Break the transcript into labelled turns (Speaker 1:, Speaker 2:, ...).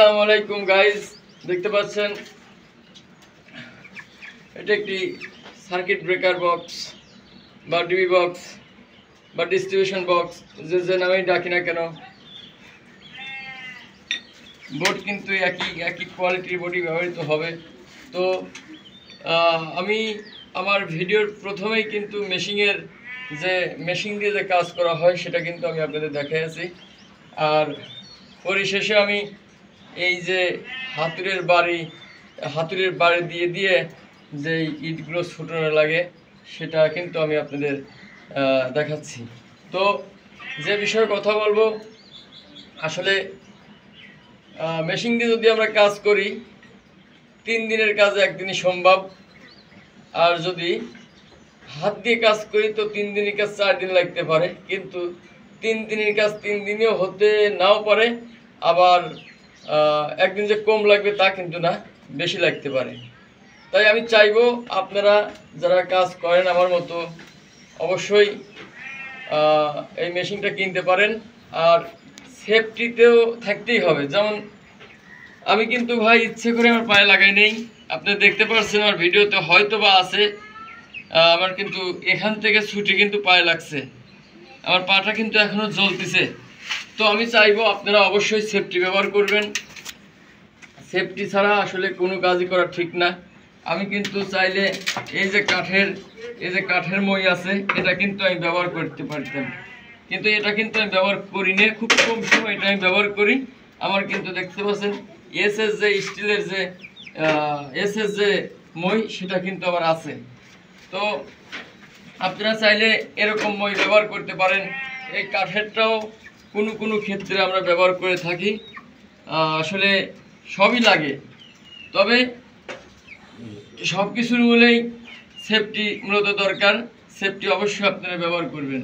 Speaker 1: আসসালামু আলাইকুম গাইজ, দেখতে পাচ্ছেন এটা একটি সার্কিট ব্রেকার বক্স বা ডিবি বক্স বা ডিস্ট্রিবিউশন বক্স, যে নামেই ডাকি না কেন। বোর্ড কিন্তু একই কোয়ালিটির বডি ব্যবহৃত হবে। তো আমি আমার ভিডিওর প্রথমেই কিন্তু মেশিন দিয়ে যে কাজ করা হয় সেটা কিন্তু আমি আপনাদের দেখাইছি। আর পরিশেষে আমি এই যে হাতুড়ের বাড়ি দিয়ে যে ইটগুলো ছুটানো লাগে সেটা কিন্তু আমি আপনাদের দেখাচ্ছি। তো যে বিষয়ে কথা বলবো, আসলে মেশিন দিয়ে যদি আমরা কাজ করি 3 দিনের কাজ একদিনই সম্ভব, আর যদি হাত দিয়ে কাজ করি তো 3 দিনের কাজ 4 দিন লাগতে পারে। কিন্তু 3 দিনের কাজ 3 দিনেও হতে নাও পারে, আবার একদিন যে কম লাগবে তা কিন্তু না, বেশি লাগতে পারে। তাই আমি চাইবো আপনারা যারা কাজ করেন আমার মতো অবশ্যই এই মেশিনটা কিনতে পারেন। আর সেফটিতেও থাকতেই হবে। যেমন আমি কিন্তু ভাই ইচ্ছে করে আমার পায়ে লাগাই নেই, আপনারা দেখতে পাচ্ছেন আমার ভিডিওতে হয়তো বা আছে। আমার কিন্তু এখান থেকে ছুটি কিন্তু পায়ে লাগছে, আমার পাটা কিন্তু এখনও জ্বলতেছে। তো আমি চাইবো আপনারা অবশ্যই সেফটি ব্যবহার করবেন। সেফটি ছাড়া আসলে কোনো কাজই করা ঠিক না। আমি কিন্তু চাইলে এই যে কাঠের মই আছে এটা কিন্তু আমি ব্যবহার করতে পারতাম, কিন্তু এটা কিন্তু আমি ব্যবহার করি না, খুব কম সময় এটা আমি ব্যবহার করি। আমার কিন্তু দেখতে পাচ্ছেন স্টিলের যে মই সেটা কিন্তু আমার আছে। তো আপনারা চাইলে এরকম মই ব্যবহার করতে পারেন। এই কাঠেরটাও কোনো ক্ষেত্রে আমরা ব্যবহার করে থাকি। আসলে সবই লাগে, তবে সব কিছুর মূলেই সেফটি মূলত দরকার। সেফটি অবশ্যই আপনারা ব্যবহার করবেন।